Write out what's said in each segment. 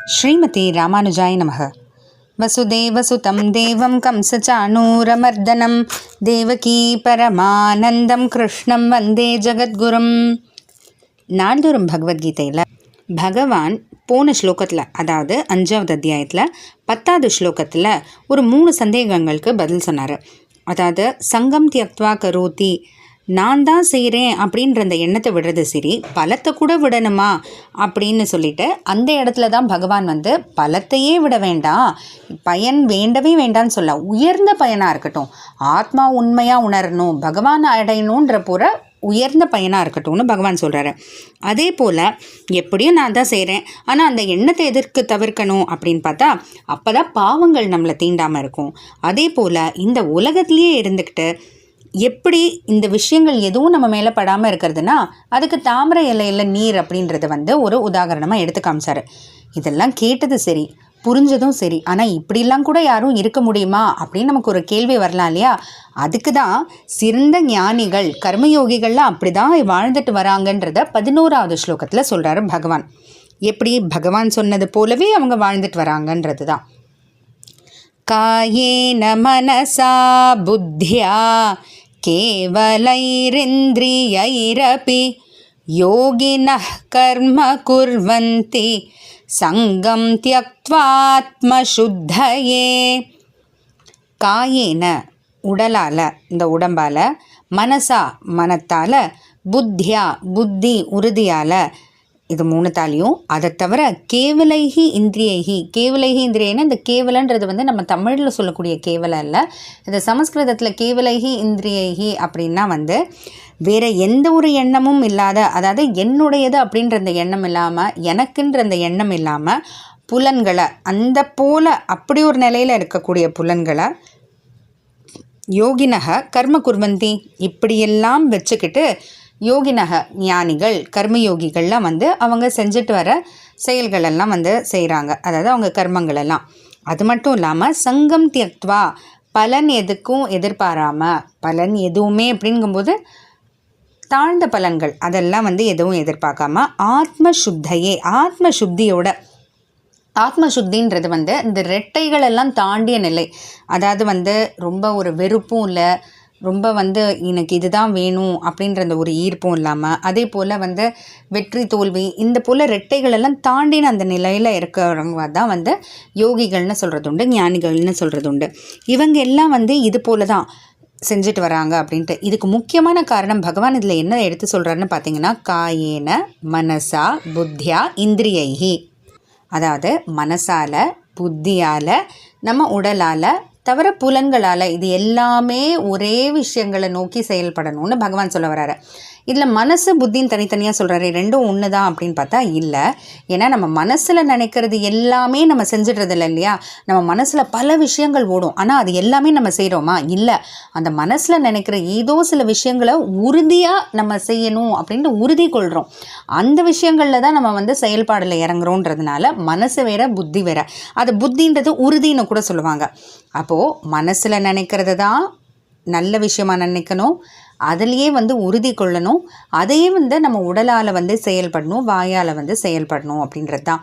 ஸ்ரீமதி ராமானுஜாய நமக. வசுதேவசுதம் தேவம் கம்சச்சாணூரமர்தனம் தேவகீ பரமானந்தம் கிருஷ்ணம் வந்தே ஜகத்குரும். நாள்தோறும் பகவத்கீதையில் பகவான் போன ஸ்லோகத்தில், அதாவது 5வது அத்தியாயத்தில் 10வது ஸ்லோகத்தில் ஒரு 3 சந்தேகங்களுக்கு பதில் சொன்னார். அதாவது சங்கம் தியக்த்வா கரோதி, நான் தான் செய்கிறேன் அப்படின்ற அந்த எண்ணத்தை விடுறது சரி, பலத்தை கூட விடணுமா அப்படின்னு சொல்லிட்டு அந்த இடத்துல தான் பகவான் பலத்தையே விட வேண்டாம், பயன் வேண்டவே வேண்டான்னு சொல்ல, உயர்ந்த பயனாக இருக்கட்டும், ஆத்மா உண்மையாக உணரணும், பகவான் அடையணுன்ற போகிற உயர்ந்த பயனாக இருக்கட்டும்னு பகவான் சொல்கிறாரு. அதே போல் எப்படியும் நான் தான் செய்கிறேன், ஆனால் அந்த எண்ணத்தை எதற்கு தவிர்க்கணும் அப்படின்னு பார்த்தா அப்போ தான் பாவங்கள் நம்மளை தீண்டாமல் இருக்கும். அதே போல் இந்த உலகத்துலேயே இருந்துக்கிட்டு எப்படி இந்த விஷயங்கள் எதுவும் நம்ம மேலே படாமல் இருக்கிறதுனா அதுக்கு தாமரை இலையில் நீர் அப்படின்றத ஒரு உதாரணமாக எடுத்து காமிச்சார். இதெல்லாம் கேட்டது சரி, புரிஞ்சதும் சரி, ஆனால் இப்படிலாம் கூட யாரும் இருக்க முடியுமா அப்படின்னு நமக்கு ஒரு கேள்வி வரலாம் இல்லையா? அதுக்கு தான் சிறந்த ஞானிகள் கர்மயோகிகள்லாம் அப்படி தான் வாழ்ந்துட்டு வராங்கன்றத 11வது ஸ்லோகத்தில் சொல்கிறாரு பகவான். எப்படி பகவான் சொன்னது போலவே அவங்க வாழ்ந்துட்டு வராங்கன்றது தான். காயேன மனசா புத்தியா கேவலைரிந்திரியைரபி யோகினः கர்ம குர்வந்தி சங்கம் தியக்த்வாத்மசுத்தயே. காயேன உடலால், இந்த உடம்பால், மனசா மனத்தால், புத்தியா புத்தி உறுதியால், இது 3தாலையும், அதை தவிர கேவலைஹி இந்திரியைஹி, கேவலைஹி இந்திரியன்னா இந்த கேவலன்றது நம்ம தமிழில் சொல்லக்கூடிய கேவலை இல்லை, இது சமஸ்கிருதத்தில் கேவலைஹி இந்திரியைஹி அப்படின்னா வேறு எந்த ஒரு எண்ணமும் இல்லாத, அதாவது என்னுடையது அப்படின்ற அந்த எண்ணம் இல்லாமல், எனக்குன்ற அந்த எண்ணம் இல்லாமல், புலன்களை அந்த போல் அப்படி ஒரு நிலையில் இருக்கக்கூடிய புலன்களை யோகினக கர்ம குர்வந்தி, இப்படியெல்லாம் வச்சுக்கிட்டு யோகினக ஞானிகள் கர்மயோகிகள்லாம் அவங்க செஞ்சுட்டு வர செயல்களெல்லாம் செய்கிறாங்க, அதாவது அவங்க கர்மங்களெல்லாம். அது மட்டும் இல்லாமல் சங்கம் தியக்த்வா, பலன் எதுக்கும் எதிர்பாராமல், பலன் எதுவுமே அப்படிங்கும்போது தாழ்ந்த பலன்கள் அதெல்லாம் எதுவும் எதிர்பார்க்காம ஆத்மசுத்தையே, ஆத்மசுத்தியோட, ஆத்மசுத்தின்றது இந்த ரெட்டைகளெல்லாம் தாண்டிய நிலை. அதாவது ரொம்ப ஒரு வெறுப்பும் இல்லை, ரொம்ப எனக்கு இதுதான் வேணும் அப்படின்ற அந்த ஒரு ஈர்ப்பும் இல்லாமல், அதே போல் வெற்றி தோல்வி இந்த போல் ரெட்டைகளெல்லாம் தாண்டின அந்த நிலையில் இருக்கிறவங்க தான் யோகிகள்னு சொல்கிறது உண்டு, ஞானிகள்னு சொல்கிறது உண்டு. இவங்க எல்லாம் இது போல தான் செஞ்சுட்டு வராங்க அப்படின்ட்டு. இதுக்கு முக்கியமான காரணம் பகவான் இதில் என்ன எடுத்து சொல்கிறாருன்னு பார்த்தீங்கன்னா, காயேன மனசா புத்தியா இந்திரியைஹி, அதாவது மனசால் புத்தியால் நம்ம உடலால் தவிர புலன்களால், இது எல்லாமே ஒரே விஷயங்களை நோக்கி செயல்படணும்னு பகவான் சொல்ல வர்றாரு. இதில் மனசு புத்தின்னு தனித்தனியாக சொல்கிறாரு, ரெண்டும் ஒன்று தான் அப்படின்னு பார்த்தா இல்லை. ஏன்னா நம்ம மனசில் நினைக்கிறது எல்லாமே நம்ம செஞ்சிடுறது இல்லை இல்லையா? நம்ம மனசில் பல விஷயங்கள் ஓடும், ஆனால் அது எல்லாமே நம்ம செய்கிறோமா? இல்லை. அந்த மனசில் நினைக்கிற ஏதோ சில விஷயங்களை உறுதியாக நம்ம செய்யணும் அப்படின்ட்டு உறுதி கொள்கிறோம். அந்த விஷயங்களில் தான் நம்ம செயல்பாடில் இறங்குறோன்றதுனால மனசு வேற புத்தி வேற. அது புத்தின்றது உறுதின்னு கூட சொல்லுவாங்க. அப்போது மனசில் நினைக்கிறது தான் நல்ல விஷயமாக நினைக்கணும், அதுலேயே உறுதி கொள்ளணும், அதையே நம்ம உடலால் செயல்படணும், வாயால் செயல்படணும் அப்படின்றது தான்.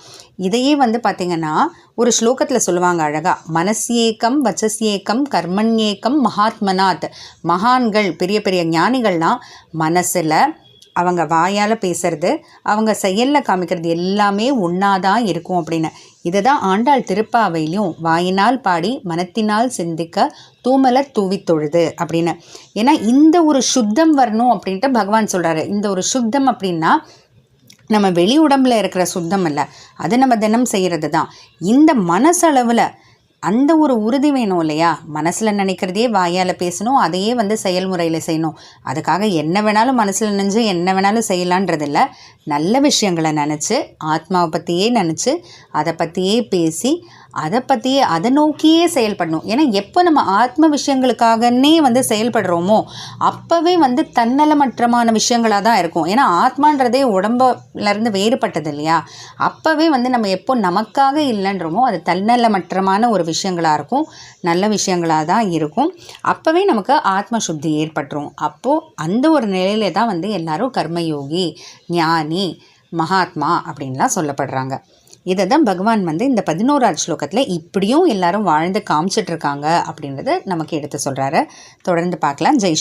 இதையே பார்த்திங்கன்னா ஒரு ஸ்லோகத்தில் சொல்லுவாங்க அழகாக, மனசியேக்கம் வச்சசியேக்கம் கர்மண்யேக்கம் மகாத்மனாத். மகான்கள் பெரிய பெரிய ஞானிகள்லாம் மனசில், அவங்க வாயால் பேசுறது, அவங்க செயலில் காமிக்கிறது எல்லாமே ஒன்றா தான் இருக்கும் அப்படின்னு. இதை தான் ஆண்டாள் திருப்பாவையிலையும் வாயினால் பாடி மனத்தினால் சிந்திக்க தூமலர் தூவி தொழுது அப்படின்னு. ஏன்னா இந்த ஒரு சுத்தம் வரணும் அப்படின்ட்டு பகவான் சொல்கிறாரு. இந்த ஒரு சுத்தம் அப்படின்னா நம்ம வெளி உடம்பில் இருக்கிற சுத்தம் இல்லை, அது நம்ம தினம் செய்கிறது தான். இந்த மனசளவில் அந்த ஒரு உறுதி வேணும் இல்லையா? மனசில் நினைக்கிறதையே வாயால் பேசணும், அதையே செயல்முறையில் செய்யணும். அதுக்காக என்ன வேணாலும் மனசில் நினைஞ்சு என்ன வேணாலும் செய்யலான்றதில்ல, நல்ல விஷயங்களை நினச்சி ஆத்மாவை பற்றியே நினச்சி அதை பற்றியே பேசி அதை பற்றியே அதை நோக்கியே செயல்படணும். ஏன்னா எப்போ நம்ம ஆத்ம விஷயங்களுக்காகனே செயல்படுறோமோ அப்போவே தன்னலமற்றமான விஷயங்களாக தான் இருக்கும். ஏன்னா ஆத்மான்றதே உடம்புலேருந்து வேறுபட்டது இல்லையா? அப்போவே நம்ம எப்போ நமக்காக இல்லைன்றோமோ அது தன்னலமற்றமான ஒரு விஷயங்களாக இருக்கும், நல்ல விஷயங்களாக தான் இருக்கும். அப்போவே நமக்கு ஆத்ம சுத்தி ஏற்பட்டுரும். அப்போது அந்த ஒரு நிலையில தான் எல்லாரும் கர்மயோகி, ஞானி, மகாத்மா அப்படின்லாம் சொல்லப்படுறாங்க. இதை தான் பகவான் வந்து இந்த 11வது ஸ்லோகத்தில் இப்படியும் எல்லாரும் வாழ்ந்து காமிச்சிட்ருக்காங்க அப்படின்றத நமக்கு எடுத்து சொல்கிறாரு. தொடர்ந்து பார்க்கலாம். ஜெய்